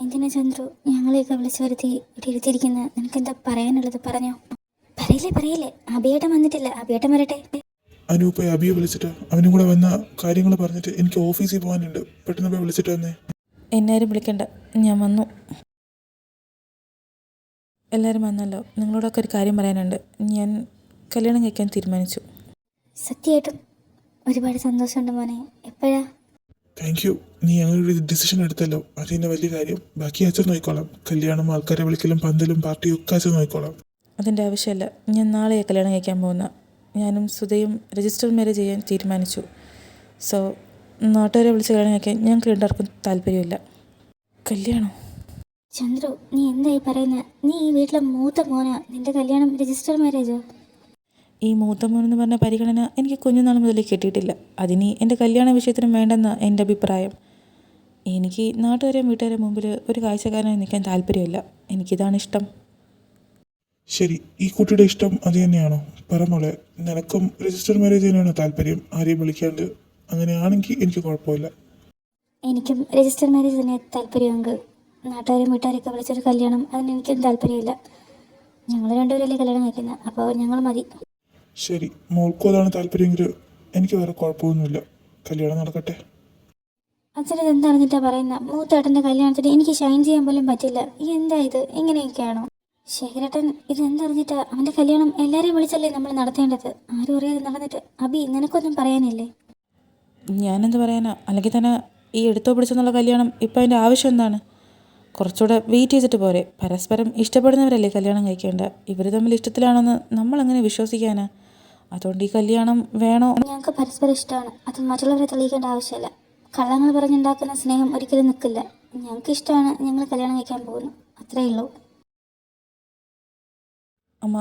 എന്തിനാ ചന്ദ്രു ഞങ്ങളെയൊക്കെ വിളിച്ചു വരുത്തി ഇവിടെ ഇരുത്തിയിരിക്കുന്ന? നിനക്കെന്താ പറയാനുള്ളത്? പറഞ്ഞോ. പറയില്ലേ അഭിയേട്ടൻ വന്നിട്ടില്ല, അഭിയേട്ടൻ വരട്ടെ. അനൂപ് അബിയെ വിളിച്ചിട്ട് അവനും കൂടെ വന്ന കാര്യങ്ങൾ പറഞ്ഞിട്ട് എനിക്ക് ഓഫീസിൽ പോകാനുണ്ട്. പെട്ടെന്ന് പോയി വിളിച്ചിട്ട് വന്നേ. എന്നാരും വിളിക്കണ്ട, ഞാൻ വന്നു. എല്ലാവരും വന്നല്ലോ. നിങ്ങളോടൊക്കെ ഒരു കാര്യം പറയാനുണ്ട്. ഞാൻ കല്യാണം കഴിക്കാൻ തീരുമാനിച്ചു. സത്യമായിട്ടും ഒരുപാട് സന്തോഷമുണ്ട് മോനെ. എപ്പോഴാ? Thank you. നീ അങ്ങനെ ഒരു ഡിസിഷൻ എടുത്തല്ലോ, അത് തന്നെ വലിയ കാര്യം. ബാക്കി അച്ഛൻ നോക്കിക്കോളാം. കല്യാണം, ആൾക്കാരെ വിളിക്കലും പന്തലും പാർട്ടിയും ഒക്കെ അച്ഛൻ നോക്കിക്കോളാം. അതിൻ്റെ ആവശ്യമില്ല. ഞാൻ നാളെയാണ് കല്യാണം കഴിക്കാൻ പോകുന്ന. ഞാനും സുധയും രജിസ്റ്റർ മാരേജ് ചെയ്യാൻ തീരുമാനിച്ചു. സോ നാട്ടുകാരെ വിളിച്ച് കല്യാണം കഴിക്കാൻ ഞങ്ങൾക്ക് രണ്ടാർക്കും താല്പര്യമില്ല. കല്യാണം? ചന്ദ്രു നീ എന്തായി പറയുന്നത്? നീ ഈ വീട്ടിലെ മൂത്ത മോനാ, നിന്റെ കല്യാണം രജിസ്റ്റർ മാരേജോ? ഈ മൂത്ത മോനെന്ന് പറഞ്ഞ പരിഗണന എനിക്ക് കുഞ്ഞുനാൾ മുതൽ കിട്ടിയിട്ടില്ല. അതിനി എൻ്റെ കല്യാണ വിഷയത്തിനും വേണ്ടെന്ന എൻ്റെ അഭിപ്രായം. എനിക്ക് നാട്ടുകാരെയും വീട്ടുകാരെയും മുമ്പിൽ ഒരു കാഴ്ചക്കാരനായി നിൽക്കാൻ താല്പര്യമില്ല. എനിക്കിതാണ് ഇഷ്ടം. ശരി, ഈ കുട്ടിയുടെ ഇഷ്ടം അത് തന്നെയാണോ? പറ മോളെ, നിനക്കും രജിസ്റ്റർ മാരേജ് തന്നെയാണോ താല്പര്യം? ആരെയും വിളിക്കാണ്ട്? അങ്ങനെയാണെങ്കിൽ എനിക്ക് കുഴപ്പമില്ല. എനിക്കും രജിസ്റ്റർ മാരേജ് തന്നെ താല്പര്യമെങ്കിൽ നാട്ടുകാരും വീട്ടുകാരൊക്കെ വിളിച്ചൊരു കല്യാണം അതിന് എനിക്കും താല്പര്യമില്ല. ഞങ്ങൾ രണ്ടുപേരല്ലേ കല്യാണം കഴിക്കുന്നത്, അപ്പോൾ ഞങ്ങൾ മതി. ശരി, മോൾക്കും അതാണ് താല്പര്യമെങ്കിൽ എനിക്ക് വേറെ കുഴപ്പമൊന്നുമില്ല. കല്യാണം നടക്കട്ടെ. അച്ഛനത് എന്താണെന്നിട്ടാ പറയുന്നത്? മൂത്തേട്ടൻ്റെ കല്യാണത്തിന് എനിക്ക് ഷൈൻ ചെയ്യാൻ പോലും പറ്റില്ല. എന്താ ഇത്? എങ്ങനെയൊക്കെയാണോ ശേഖരേട്ടൻ? ഇതെന്തറിഞ്ഞിട്ടാ? അവൻ്റെ കല്യാണം എല്ലാവരെയും വിളിച്ചല്ലേ നമ്മൾ നടത്തേണ്ടത്? ആരും അറിയാതെ നടന്നിട്ട് അബി നിനക്കൊന്നും പറയാനില്ലേ? ഞാനെന്ത് പറയാനാ? അല്ലെങ്കിൽ തന്നെ ഈ എടുത്തോ പിടിച്ചെന്നുള്ള കല്യാണം ഇപ്പം അതിൻ്റെ ആവശ്യം എന്താണ്? കുറച്ചുകൂടെ വെയിറ്റ് ചെയ്തിട്ട് പോരെ? പരസ്പരം ഇഷ്ടപ്പെടുന്നവരല്ലേ കല്യാണം കഴിക്കേണ്ട. ഇവർ തമ്മിൽ ഇഷ്ടത്തിലാണെന്ന് നമ്മളെങ്ങനെ വിശ്വസിക്കാനാ? അതുകൊണ്ട് ഈ കല്യാണം വേണോ? ഞങ്ങൾക്ക് പരസ്പരം ഇഷ്ടമാണ്. അത് മറ്റുള്ളവരെ തെളിയിക്കേണ്ട ആവശ്യമില്ല. കള്ളങ്ങൾ പറഞ്ഞുണ്ടാക്കുന്ന സ്നേഹം ഒരിക്കലും നിൽക്കില്ല. ഞങ്ങൾക്ക് ഇഷ്ടമാണ്, ഞങ്ങൾ കല്യാണം കഴിക്കാൻ പോകുന്നു, അത്രയേ ഉള്ളൂ. അമ്മ,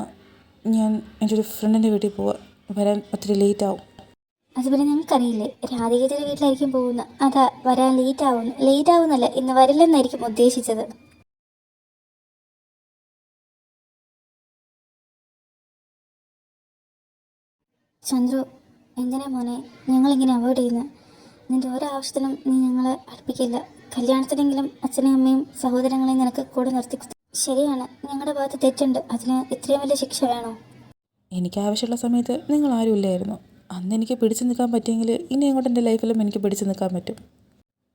ഞാൻ എൻ്റെ ഒരു ഫ്രണ്ടിൻ്റെ വീട്ടിൽ പോവാ. വരാൻ ഒത്തിരി ലേറ്റ് ആവും. അതുപോലെ ഞങ്ങൾക്കറിയില്ലേ, രാധികയുടെ വീട്ടിലായിരിക്കും പോകുന്നത്. അതാ വരാൻ ലേറ്റ് ആവുന്നല്ല, ഇന്ന് വരില്ലെന്നായിരിക്കും ഉദ്ദേശിച്ചത്. ചന്ദ്രു എന്തിനാ മോനെ ഞങ്ങളിങ്ങനെ അവോയ്ഡ് ചെയ്യുന്നത്? നിൻ്റെ ഒരാവശ്യത്തിനും നീ ഞങ്ങളെ അടുപ്പിക്കില്ല. കല്യാണത്തിനെങ്കിലും അച്ഛനെയും അമ്മയും സഹോദരങ്ങളെയും നിനക്ക് കൂടെ നിർത്തി. ശരിയാണ്, ഞങ്ങളുടെ ഭാഗത്ത് തെറ്റുണ്ട്. അതിന് ഇത്രയും വലിയ ശിക്ഷ വേണോ? എനിക്ക് ആവശ്യമുള്ള സമയത്ത് നിങ്ങൾ ആരും ഇല്ലായിരുന്നു. അന്ന് എനിക്ക് പിടിച്ചു നിൽക്കാൻ പറ്റിയെങ്കിൽ ഇനി അങ്ങോട്ട് എൻ്റെ ലൈഫിലും എനിക്ക് പിടിച്ചു നിൽക്കാൻ പറ്റും.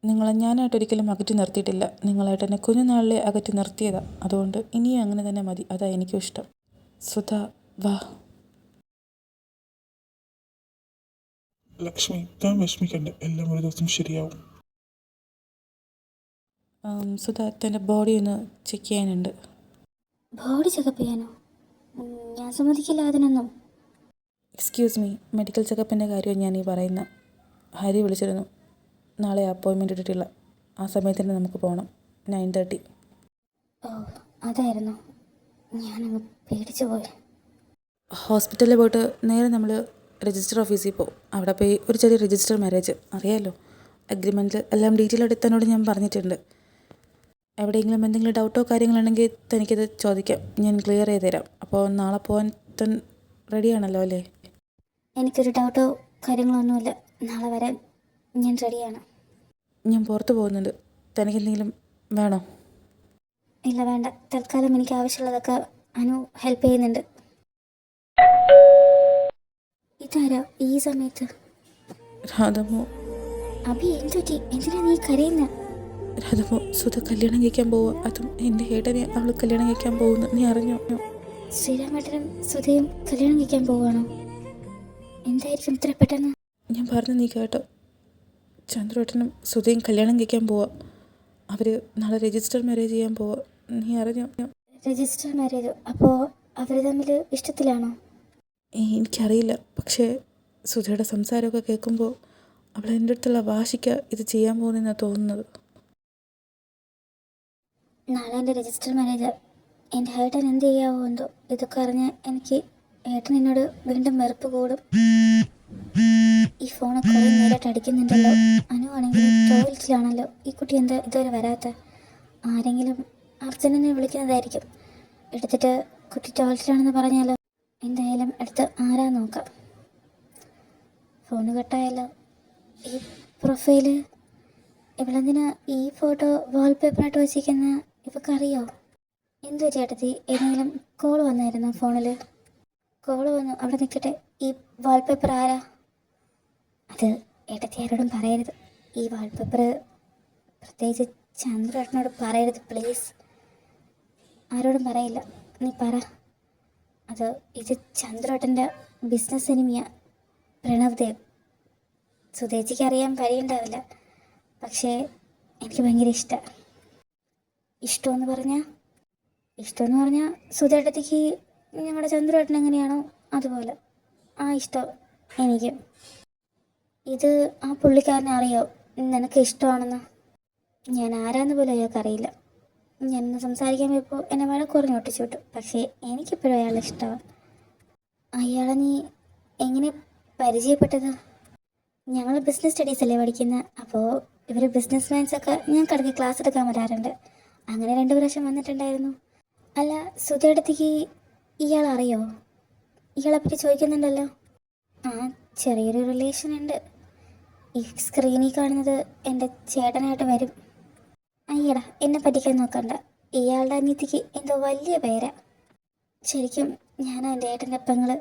നിങ്ങളെ ഞാനായിട്ട് ഒരിക്കലും അകറ്റി നിർത്തിയിട്ടില്ല. നിങ്ങളായിട്ട് എന്നെ കുഞ്ഞുനാളിലെ അകറ്റി നിർത്തിയതാണ്. അതുകൊണ്ട് ഇനിയും അങ്ങനെ തന്നെ മതി. അതാ എനിക്കും ഇഷ്ടം. സുധ, വാ. ലക്ഷ്മി, താൻ വിഷമിക്കണ്ട, എല്ലാം ഒരു ദിവസം ശരിയാവും. സുധ, തൻ്റെ ബോഡി ഒന്ന് ചെക്ക് ചെയ്യാനുണ്ട്. ബോഡി ചെക്കപ്പ് ചെയ്യാനോ? ഞാൻ സമ്മതിക്കില്ല അതിനൊന്നും. എക്സ്ക്യൂസ് മീ, മെഡിക്കൽ ചെക്കപ്പിൻ്റെ കാര്യം ഞാൻ ഈ പറയുന്ന. ഹരി വിളിച്ചിരുന്നു. നാളെ അപ്പോയിൻമെൻറ്റ് ഇട്ടിട്ടില്ല. ആ സമയത്ത് തന്നെ നമുക്ക് പോകണം. 9:30. ഓ അതായിരുന്നു, ഞാനങ്ങ് പേടിച്ചു പോയി. ഹോസ്പിറ്റലിൽ പോയിട്ട് നേരെ നമ്മൾ രജിസ്റ്റർ ഓഫീസിൽ പോകും. അവിടെ പോയി ഒരു ചെറിയ രജിസ്റ്റർ മാരേജ് അറിയാമല്ലോ. അഗ്രിമെൻറ്റിൽ എല്ലാം ഡീറ്റെയിൽ ആയിട്ട് തന്നോട് ഞാൻ പറഞ്ഞിട്ടുണ്ട്. എവിടെയെങ്കിലും എന്തെങ്കിലും ഡൗട്ടോ കാര്യങ്ങളുണ്ടെങ്കിൽ തനിക്കത് ചോദിക്കാം, ഞാൻ ക്ലിയർ ചെയ്ത് തരാം. അപ്പോൾ നാളെ പോകാൻ തൻ റെഡിയാണല്ലോ അല്ലേ? എനിക്കൊരു ഡൗട്ടോ കാര്യങ്ങളൊന്നുമില്ല. നാളെ വരാൻ ഞാൻ റെഡിയാണ്. ഞാൻ പുറത്ത് പോകുന്നുണ്ട്. തനിക്കെന്തെങ്കിലും വേണോ? ഇല്ല വേണ്ട, തൽക്കാലം എനിക്ക് ആവശ്യമുള്ളതൊക്കെ അനു ഹെൽപ്പ് ചെയ്യുന്നുണ്ട്. ഇതാരാ ഈ സമയത്ത്? രാധമോ. അബി എന്തുപറ്റി? എന്തിനാ നീ കരയുന്ന? രാധമോ, സുധ കല്യാണം കഴിക്കാൻ പോവുക. അതും എൻ്റെ ഏട്ടനെ അവൾ കല്യാണം കഴിക്കാൻ പോകുന്നു. നീ അറിഞ്ഞോ? ശ്രീരാമേട്ടനും സുധയും കല്യാണം കഴിക്കാൻ പോവുകയാണോ? എന്തായിരിക്കും ഇത്ര പെട്ടെന്ന്? ഞാൻ പറഞ്ഞു നീ കേട്ടോ? ചന്ദ്രേട്ടനും സുധയും കല്യാണം കഴിക്കാൻ പോവുക. അവർ നാളെ രജിസ്റ്റർ മാരേജ് ചെയ്യാൻ പോവുക. നീ അറിഞ്ഞോ? രജിസ്റ്റർ മാരേജോ? അപ്പോൾ അവർ തമ്മിൽ ഇഷ്ടത്തിലാണോ? എനിക്കറിയില്ല. പക്ഷേ സുധയുടെ സംസാരമൊക്കെ കേൾക്കുമ്പോൾ അവൾ എൻ്റെ അടുത്തുള്ള വാശിക്ക് ഇത് ചെയ്യാൻ പോകുന്നതെന്നാണ് തോന്നുന്നത്. നാളെ എൻ്റെ രജിസ്റ്റർ മാരേജ്. എൻ്റെ ഏട്ടൻ എന്ത് ചെയ്യാവോ എന്തോ. ഇതൊക്കെ അറിഞ്ഞ് എനിക്ക് ഏട്ടൻ എന്നോട് വീണ്ടും വെറുപ്പ് കൂടും. ഈ ഫോണൊക്കെ കുറേ നേരമായിട്ട് അടിക്കുന്നുണ്ടല്ലോ. അനു ആണെങ്കിൽ ടോയ്ലറ്റിലാണല്ലോ. ഈ കുട്ടി എന്താ ഇതുവരെ വരാത്ത? ആരെങ്കിലും അർച്ചനെ വിളിക്കുന്നതായിരിക്കും. എടുത്തിട്ട് കുട്ടി ടോയ്ലറ്റിലാണെന്ന് പറഞ്ഞാലോ? എന്തായാലും എടുത്ത് ആരാ നോക്കാം. ഫോണ് കട്ടായല്ലോ. ഈ പ്രൊഫൈല് ഇവളെന്തിനാ ഈ ഫോട്ടോ വാൾപേപ്പറായിട്ട് വെച്ചിരിക്കുന്ന ഇവക്കറിയോ? എന്തു ചേട്ടത്തി, ഏതെങ്കിലും കോൾ വന്നായിരുന്നോ ഫോണിൽ? കോൾ വന്നു, അവിടെ നിൽക്കട്ടെ. ഈ വാൾപേപ്പർ ആരാ? അത് ഏട്ടത്തി ആരോടും പറയരുത്. ഈ വാൾപേപ്പർ പ്രത്യേകിച്ച് ചന്ദ്രേട്ടനോട് പറയരുത് പ്ലീസ്. ആരോടും പറയില്ല, നീ പറ. ഇത് ചന്ദ്രേട്ടൻ്റെ ബിസിനസ് എനിമിയ, പ്രണവ് ദേവ്. സുധേച്ചിക്ക് അറിയാൻ കഴിയുണ്ടാവില്ല, പക്ഷേ എനിക്ക് ഭയങ്കര ഇഷ്ടമാണ്. ഇഷ്ടമെന്ന് പറഞ്ഞാൽ സുധേട്ടത്തിക്ക് ഞങ്ങളുടെ ചന്ദ്രേട്ടൻ എങ്ങനെയാണോ അതുപോലെ ആ ഇഷ്ടം എനിക്കും. ഇത് ആ പുള്ളിക്കാരനെ അറിയോ നിനക്ക് ഇഷ്ടമാണെന്ന്? ഞാൻ ആരാന്ന് പോലും അയാൾക്കറിയില്ല. ഞാനൊന്ന് സംസാരിക്കാൻ പോയപ്പോൾ എന്നെ വഴക്കുറഞ്ഞ് ഒട്ടിച്ചു വിട്ടു. പക്ഷേ എനിക്കിപ്പോഴും അയാളെ ഇഷ്ടമാണ്. അയാളെ നീ എങ്ങനെ പരിചയപ്പെട്ടത്? ഞങ്ങൾ ബിസിനസ് സ്റ്റഡീസ് അല്ലേ പഠിക്കുന്നത്. അപ്പോൾ ഇവർ ബിസിനസ് മാൻസൊക്കെ ഞങ്ങൾക്കിടയ്ക്ക് ക്ലാസ് എടുക്കാൻ വരാറുണ്ട്. അങ്ങനെ 2 പ്രാവശ്യം വന്നിട്ടുണ്ടായിരുന്നു. അല്ല, സുധേടത്തേക്ക് ഇയാളറിയോ? ഇയാളെപ്പറ്റി ചോദിക്കുന്നുണ്ടല്ലോ. ആ, ചെറിയൊരു റിലേഷൻ ഉണ്ട്. ഈ സ്ക്രീനിൽ കാണുന്നത് എൻ്റെ ചേട്ടനായിട്ട് വരും. അയ്യടാ, എന്നെ പറ്റിക്കാൻ നോക്കണ്ട. ഇയാളുടെ അനിയത്തിക്ക് എന്തോ വലിയ പേരാ. ശരിക്കും ഞാനാ എൻ്റെ ഏട്ടൻ്റെ പെങ്ങള്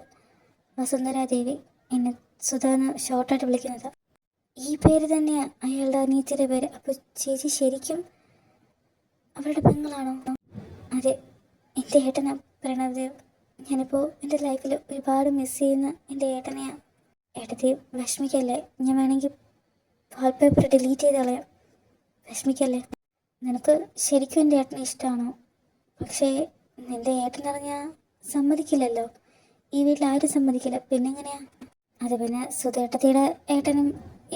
വസുന്ധരാദേവി. എന്നെ സുധാന്ന് ഷോർട്ടായിട്ട് വിളിക്കുന്നത്. ഈ പേര് തന്നെയാണ് അയാളുടെ അനിയത്തിയുടെ പേര്. അപ്പോൾ ചേച്ചി ശരിക്കും അവരുടെ പെങ്ങളാണോ? അതെ, എൻ്റെ ഏട്ടനാ പ്രണവ് ദേവ്. ഞാനിപ്പോൾ എൻ്റെ ലൈഫിൽ ഒരുപാട് മിസ് ചെയ്യുന്ന എൻ്റെ ഏട്ടനെയാണ്. ഏട്ടത്തി വിഷമിക്കല്ലേ, ഞാൻ വേണമെങ്കിൽ വാൾപേപ്പർ ഡിലീറ്റ് ചെയ്ത് കളയാം. വിഷമിക്കല്ലേ. നിനക്ക് ശരിക്കും എൻ്റെ ഏട്ടനെ ഇഷ്ടമാണോ? പക്ഷേ നിൻ്റെ ഏട്ടനറിഞ്ഞാൽ സമ്മതിക്കില്ലല്ലോ. ഈ വീട്ടിൽ ആരും സമ്മതിക്കില്ല. പിന്നെങ്ങനെയാ? അത് പിന്നെ സുധേട്ടത്തിയുടെ ഏട്ടനും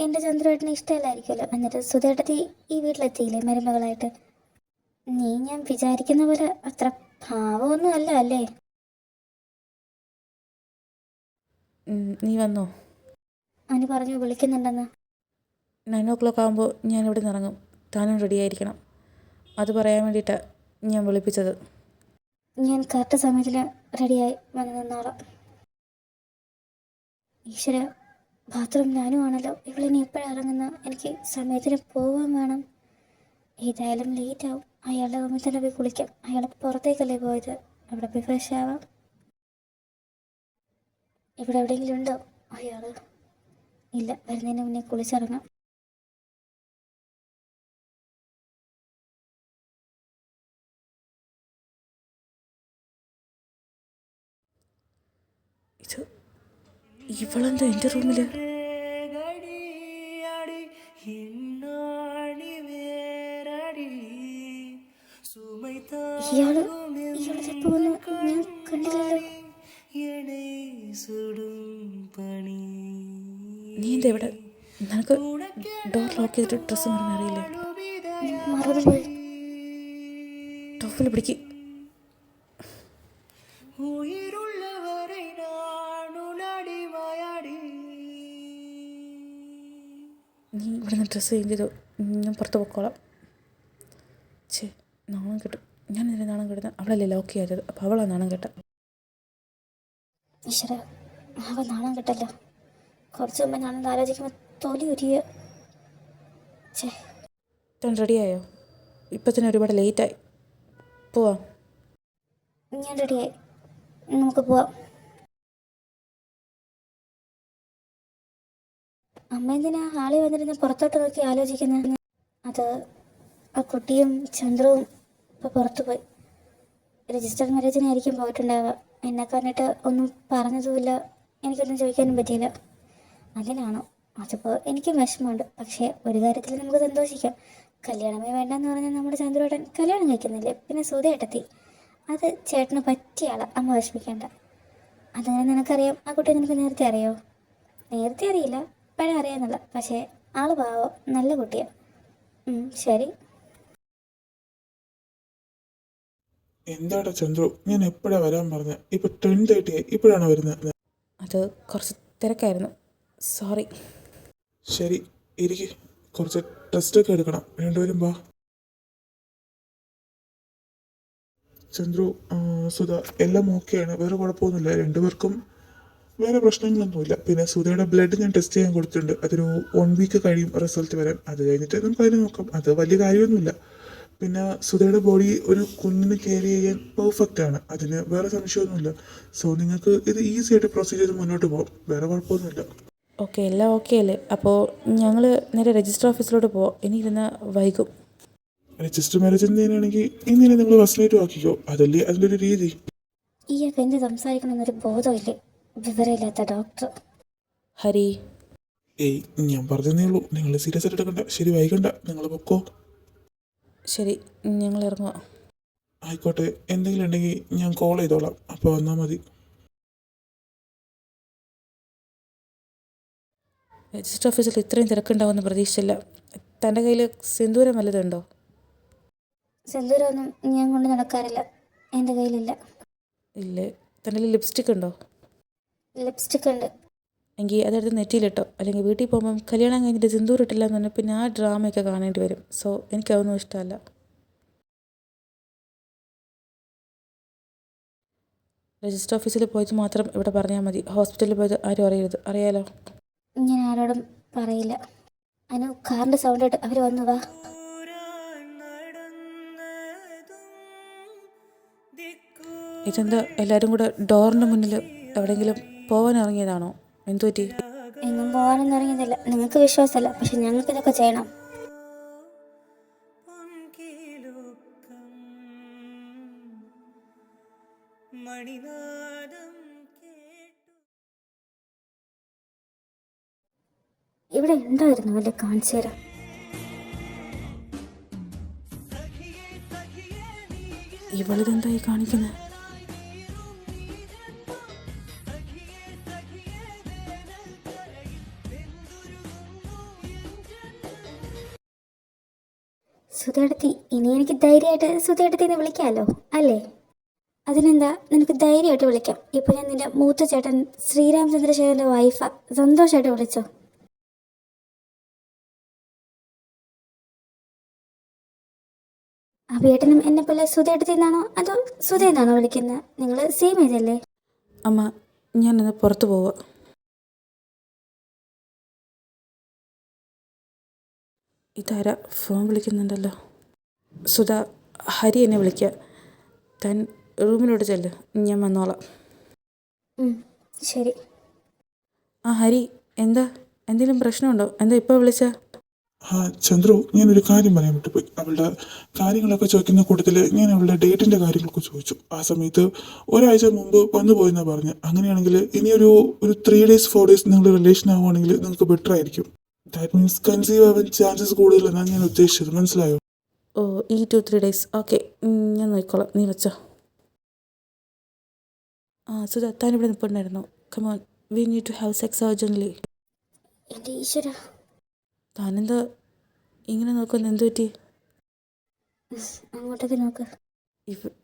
എൻ്റെ ചന്ദ്രേട്ടനെ ഇഷ്ടമല്ലായിരിക്കുമല്ലോ. എന്നിട്ട് സുധേട്ടത്തി ഈ വീട്ടിലെത്തിയില്ലേ മരുമകളായിട്ട്? നീ ഞാൻ വിചാരിക്കുന്ന പോലെ അത്ര ഭാവമൊന്നും അല്ല അല്ലേ? നീ വന്നോ? അനു പറഞ്ഞു വിളിക്കുന്നുണ്ടെന്ന്. 9 o'clock ആകുമ്പോൾ ഞാൻ ഇവിടെ നിന്ന് ഇറങ്ങും. താനും റെഡി ആയിരിക്കണം. അത് പറയാൻ വേണ്ടിയിട്ടാണ് ഞാൻ വിളിപ്പിച്ചത്. ഞാൻ കറക്റ്റ് സമയത്തിൽ റെഡിയായി വന്ന് നിന്നോളാം. ഈശ്വര, ബാത്റൂം ഞാനും ആണല്ലോ. ഇവളിനി എപ്പോഴാണ് ഇറങ്ങുന്ന? എനിക്ക് സമയത്തിന് പോകാൻ വേണം. ഏതായാലും ലേറ്റ് ആവും. അയാളുടെ റൂമിൽ തന്നെ പോയി കുളിക്കാം. അയാൾ പുറത്തേക്കല്ലേ പോയത്, അവിടെ പോയി ഫ്രഷ് ആവാം. ഇവിടെ എവിടെയെങ്കിലും ഉണ്ടോ അയാൾ? ഇല്ല, വരുന്നതിന് മുന്നേ കുളിച്ചിറങ്ങാം. ഇത് ഇവളെന്താ എൻ്റെ റൂമിൽ? ഇയാളെപ്പോ വന്നു? ഞാൻ കണ്ടില്ലല്ലോ. നീ എന്താ ഇവിടെ? നിനക്ക് ഡോർ ലോക്ക് ചെയ്തിട്ട് ഡ്രസ്സ് മാറാൻ അറിയില്ലേ? മറന്നുപോയി. ടോപ്പിൽ പിടിക്ക്. നീ ഇവിടെ നിന്ന് ഡ്രസ്സ് ചേഞ്ച് ചെയ്തോ, ഞാൻ പുറത്ത് പൊക്കോളാം. നാണം കെട്ടു. ഞാൻ ഇതിനെ നാണം കെട്ടുന്ന അവളല്ലേ ലോക്ക് ചെയ്തത്. അപ്പോൾ അവളാ നാണം കെട്ട. ഈശ്വര, അവൻ നാണം കെട്ടല്ലോ. കുറച്ച് മുമ്പ് ഞാനൊന്ന് ആലോചിക്കുമ്പോൾ തൊലി ഉരിയ. താൻ റെഡിയായോ? ഇപ്പം തന്നെ ഒരുപാട് ലേറ്റായി. പോവാം. ഞാൻ റെഡിയായി, നമുക്ക് പോവാം. അമ്മ എന്തിനാ ഹാളിൽ വന്നിരുന്ന് പുറത്തോട്ട് നോക്കി ആലോചിക്കുന്നത്? അത് ആ കുട്ടിയും ചന്ദ്രവും ഇപ്പോൾ പുറത്തു പോയി. രജിസ്റ്റർ മാരേജിനായിരിക്കും പോയിട്ടുണ്ടാവുക. എന്നെ കണ്ടിട്ട് ഒന്നും പറഞ്ഞതുമില്ല, എനിക്കൊന്നും ചോദിക്കാനും പറ്റിയില്ല. അതിനാണോ? അതിപ്പോൾ എനിക്കും വിഷമമുണ്ട്. പക്ഷേ ഒരു കാര്യത്തിൽ നമുക്ക് സന്തോഷിക്കാം. കല്യാണമേ വേണ്ടെന്ന് പറഞ്ഞാൽ നമ്മുടെ ചന്ദ്രേട്ടൻ കല്യാണം കഴിക്കുന്നില്ലേ. പിന്നെ സുധേട്ടത്തി, അത് ചേട്ടന് പറ്റിയ ആളാണ്. അമ്മ വിഷമിക്കേണ്ട. അതങ്ങനെ നിനക്കറിയാം. ആ കുട്ടി നിനക്ക് നേരത്തെ അറിയോ? നേരത്തെ അറിയില്ല, ഇപ്പോഴേ അറിയാമെന്നുള്ള. പക്ഷേ ആൾ പാവം, നല്ല കുട്ടിയാണ്. ശരി. എന്താടാ ചന്ദ്രു, ഞാൻ എപ്പോഴാണ് വരാൻ പറഞ്ഞ? ഇപ്പൊ 10:30 ഇപ്പോഴാണ് വരുന്നത്? അത് കുറച്ച് തിരക്കായിരുന്നു, സോറി. ശരി, ഇരിക്ക്. കുറച്ച് ടെസ്റ്റൊക്കെ എടുക്കണം. രണ്ടുപേരും വാ. ചന്ദ്രു, സുധ, എല്ലാം ഓക്കെയാണ്. വേറെ കുഴപ്പമൊന്നുമില്ല. രണ്ടുപേർക്കും വേറെ പ്രശ്നങ്ങളൊന്നുമില്ല. പിന്നെ സുധയുടെ ബ്ലഡ് ഞാൻ ടെസ്റ്റ് ചെയ്യാൻ കൊടുത്തിട്ടുണ്ട്. അതൊരു 1 വീക്ക് കഴിയും റിസൾട്ട് വരാൻ. അത് കഴിഞ്ഞിട്ട് നമുക്ക് അതിന് നോക്കാം. അത് വലിയ കാര്യമൊന്നുമില്ല. പിന്നെ സുധയുടെ ബോഡി ഒരു കുഞ്ഞിന് കെയർ ചെയ്യാൻ പെർഫെക്റ്റ് ആണ്. അതിന് വേറെ സംശയമൊന്നുമില്ല. സോ നിങ്ങൾക്ക് ഇത് ഈസി ആയിട്ട് പ്രൊസീഡ് ചെയ്ത് മുന്നോട്ട് പോകാം. വേറെ കുഴപ്പമൊന്നുമില്ല. ഓക്കെ, എല്ലാം ഓക്കെ അല്ലേ? അപ്പോൾ ഞങ്ങൾ നേരെ രജിസ്റ്റർ ഓഫീസിലോട്ട് പോവാം. ഇനിയിരുന്ന് വൈകും. രജിസ്റ്റർ മാരേജ് എന്തിനാണെങ്കിൽ ഇങ്ങനെ നിങ്ങൾ ഫസ്റ്റ് നൈറ്റ് ആക്കിക്കോ. അതല്ലേ അതിൻ്റെ ഒരു രീതി. ഈയൊക്കെ എന്ത് സംസാരിക്കണമെന്നൊരു ബോധമില്ലേ? വിവരമില്ലാത്ത ഡോക്ടർ. ഹരി, ഏയ് ഞാൻ പറഞ്ഞതേ ഉള്ളൂ. നിങ്ങൾ സീരിയസ് ആയിട്ട് എടുക്കണ്ട. ശരി, വൈകണ്ട. നിങ്ങൾ പൊക്കോ. ശരി, ഞങ്ങൾ ഇറങ്ങുക. ആയിക്കോട്ടെ. എന്തെങ്കിലും ഉണ്ടെങ്കിൽ ഞാൻ കോൾ ചെയ്തോളാം. അപ്പോൾ വന്നാൽ മതി. രജിസ്റ്റർ ഓഫീസിൽ ഇത്രയും തിരക്കുണ്ടാവുമെന്ന് പ്രതീക്ഷിച്ചില്ല. തൻ്റെ കയ്യിൽ സിന്ദൂരം വല്ലതുണ്ടോ? സിന്ദൂരമൊന്നും ഞാൻ കൊണ്ട് നടക്കാറില്ല. എൻ്റെ കയ്യിലില്ല. ഇല്ലേ. തൻ്റെ കയ്യിൽ ലിപ്സ്റ്റിക് ഉണ്ടോ? ലിപ്സ്റ്റിക് ഉണ്ട്. എങ്കിൽ അതെടുത്ത് നെറ്റിയിലിട്ടോ. അല്ലെങ്കിൽ വീട്ടിൽ പോകുമ്പം കല്യാണം കഴിഞ്ഞിട്ട് സിന്ദൂർ ഇട്ടില്ല എന്ന് പറഞ്ഞാൽ പിന്നെ ആ ഡ്രാമയൊക്കെ കാണേണ്ടി വരും. സോ എനിക്കതൊന്നും ഇഷ്ടമല്ല. രജിസ്റ്റർ ഓഫീസിൽ പോയിട്ട് മാത്രം ഇവിടെ പറഞ്ഞാൽ മതി. ഹോസ്പിറ്റലിൽ പോയത് ആരും അറിയരുത്. അറിയാലോ? ഞാൻ ആരോടും പറയില്ല. അനു, കാറിൻ്റെ സൗണ്ട് ഇട്ട് അവർ വന്നു. വാ. ഇതെന്താ എല്ലാവരും കൂടെ ഡോറിൻ്റെ മുന്നിൽ എവിടെയെങ്കിലും പോകാൻ ഇറങ്ങിയതാണോ? എന്തു പറ്റി? എങ്ങും പോകാനൊന്നും ഇറങ്ങിയതല്ല. നിങ്ങൾക്ക് വിശ്വാസമല്ല, പക്ഷെ ഞങ്ങൾക്ക് ഇതൊക്കെ ചെയ്യണം. ഇവിടെ ഉണ്ടായിരുന്നു അല്ലേ? കാണിച്ചു തരാം. ഇവളിതെന്തായി കാണിക്കുന്നത്? സുധേടത്തി, ഇനി എനിക്ക് ധൈര്യമായിട്ട് സുധേടത്തിന്ന് വിളിക്കാമല്ലോ അല്ലേ? അതിനെന്താ, നിനക്ക് ധൈര്യമായിട്ട് വിളിക്കാം. ഇപ്പൊ ഞാൻ നിന്റെ മൂത്ത ചേട്ടൻ ശ്രീരാമചന്ദ്രശേഖരന്റെ വൈഫാ. സന്തോഷമായിട്ട് വിളിച്ചോ. അഭിയേട്ടനും എന്നെ പോലെ സുധേടത്തിന്നാണോ അതോ സുധേന്നാണോ വിളിക്കുന്നത്? നിങ്ങൾ സെയിം ഏജല്ലേ? അമ്മ, ഞാനൊന്ന് പുറത്ത് പോവുക. ഇതാരാ ഫോൺ വിളിക്കുന്നുണ്ടല്ലോ? സുധ, ഹരി എന്നെ വിളിക്കുക. താൻ റൂമിലോട്ട് ചെല്ല്, ഞാൻ വന്നോളാം. ശരി. ആ ഹരി, എന്താ? എന്തെങ്കിലും പ്രശ്നമുണ്ടോ? എന്താ ഇപ്പോൾ വിളിച്ച? ചന്ദ്രു, ഞാനൊരു കാര്യം പറയാൻ വിട്ടുപോയി. അവളുടെ കാര്യങ്ങളൊക്കെ ചോദിക്കുന്ന കൂട്ടത്തിൽ ഞാൻ അവളുടെ ഡേറ്റിൻ്റെ കാര്യങ്ങളൊക്കെ ചോദിച്ചു. ആ സമയത്ത് ഒരാഴ്ച മുമ്പ് വന്നു പോയെന്നാണ് പറഞ്ഞ്. അങ്ങനെയാണെങ്കിൽ ഇനിയൊരു 3 days 4 days നിങ്ങൾ റിലേഷൻ ആവുകയാണെങ്കിൽ നിങ്ങൾക്ക് ബെറ്റർ ആയിരിക്കും. ദാറ്റ് മീൻസ് കൺസീവ് ആവാൻ ചാൻസസ് കൂടുതലെന്നാണ് ഞാൻ ഉദ്ദേശിച്ചത്. മനസ്സിലായോ? ഓ, ഈ 2-3 days. ഓക്കെ, ഞാൻ നോക്കിക്കോളാം. നീ വെച്ചോ. സുധ, താൻ ഇവിടെ നിൽപ്പുണ്ടായിരുന്നു. Come on, we need to have sex urgently. എൻ്റെ ഈശ്വര, താനെന്താ ഇങ്ങനെ നോക്കുന്നത്? എന്തു പറ്റി? അങ്ങോട്ടേക്ക് നോക്ക്.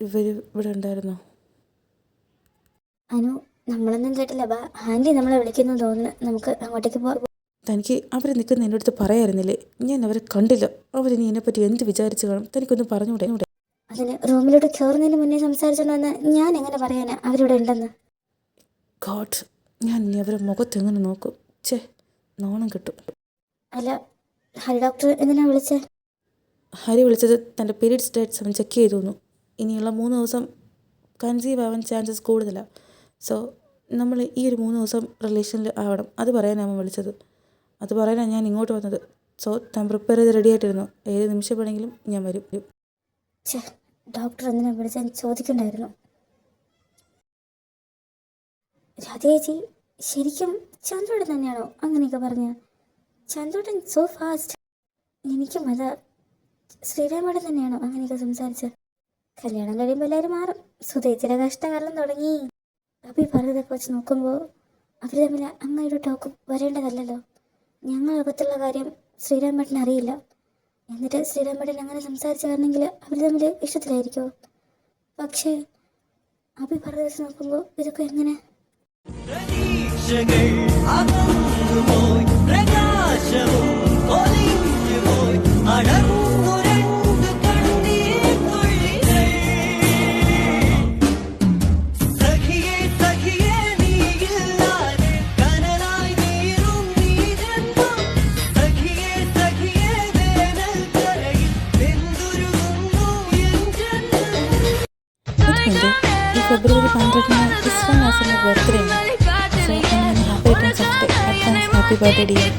ഇവർ ഇവിടെ ഉണ്ടായിരുന്നോ? അനു, നമ്മളൊന്നും കേട്ടില്ല. ബാ, ആൻറ്റി നമ്മളെ വിളിക്കുന്നു തോന്നുന്നു. നമുക്ക് അങ്ങോട്ടേക്ക് പോകാം. തനിക്ക് അവർ നിൽക്കുന്ന എൻ്റെ അടുത്ത് പറയായിരുന്നില്ലേ? ഞാൻ അവരെ കണ്ടില്ല. അവരിനി എന്നെപ്പറ്റി എന്ത് വിചാരിച്ച് കാണും? തനിക്കൊന്നും പറഞ്ഞുകൂടെ? അതിന് റൂമിലോട്ട് കയറുന്നതിന് മുന്നേ സംസാരിച്ചോണ്ടെന്ന് ഞാൻ എങ്ങനെ പറയാനാ അവരിവിടെ ഉണ്ടെന്ന്? ഗോഡ്, ഞാൻ ഇനി അവരെ മുഖത്തെങ്ങനെ നോക്കും? ഛേ, നാണം കിട്ടും. അല്ല, ഹരി ഡോക്ടർ എന്തിനാ വിളിച്ചേ? ഹരി വിളിച്ചത് തൻ്റെ പീരീഡ്സ് ഡേറ്റ്സ് അവൻ ചെക്ക് ചെയ്തു തന്നു. ഇനിയുള്ള 3 ദിവസം കൺസീവ് ആവാൻ ചാൻസസ് കൂടുതലാണ്. സോ നമ്മൾ ഈ ഒരു 3 ദിവസം റിലേഷനിൽ ആവണം. അത് പറയാനാണ് അവൻ വിളിച്ചത്. അത് പറയാനാണ് ഞാൻ ഇങ്ങോട്ട് വന്നത്. സോ താൻ പ്രിപ്പയർ ചെയ്ത് റെഡി ആയിട്ടിരുന്നു. ഏത് നിമിഷം വേണമെങ്കിലും ഞാൻ വരും. ഡോക്ടർ എന്തിനാ വിളിച്ചാൽ ചോദിക്കണ്ടായിരുന്നു. രാധേച്ചി, ശരിക്കും ചന്ദ്രോടൻ തന്നെയാണോ അങ്ങനെയൊക്കെ പറഞ്ഞ? ചന്ദ്രോടൻ സോ ഫാസ്റ്റ്. എനിക്കും അതാ, ശ്രീരാമേടൻ തന്നെയാണോ അങ്ങനെയൊക്കെ സംസാരിച്ച്? കല്യാണം കഴിയുമ്പോൾ എല്ലാവരും മാറും. സുധേച്ചിയുടെ കഷ്ടകാലം തുടങ്ങി. അപ്പൊ ഈ പറഞ്ഞതൊക്കെ വെച്ച് നോക്കുമ്പോൾ അവർ തമ്മിൽ അങ്ങനൊരു ടോക്ക് വരേണ്ടതല്ലല്ലോ. ഞങ്ങളകത്തുള്ള കാര്യം ശ്രീരാമേട്ടൻ അറിയില്ല. എന്നിട്ട് ശ്രീരാമേട്ടൻ അങ്ങനെ സംസാരിച്ചു കാരണമെങ്കിൽ അവർ തമ്മിൽ ഇഷ്ടത്തിലായിരിക്കുമോ? പക്ഷേ അഭി പറഞ്ഞ വെച്ച് നോക്കുമ്പോൾ ഇതൊക്കെ എങ്ങനെ? ഫെബ്രുവരി 12 ഇസ്ലാം നാസിൻ്റെ ബർത്ത്ഡേ ആണ്. So happy returns off day. Advance happy birthday dear.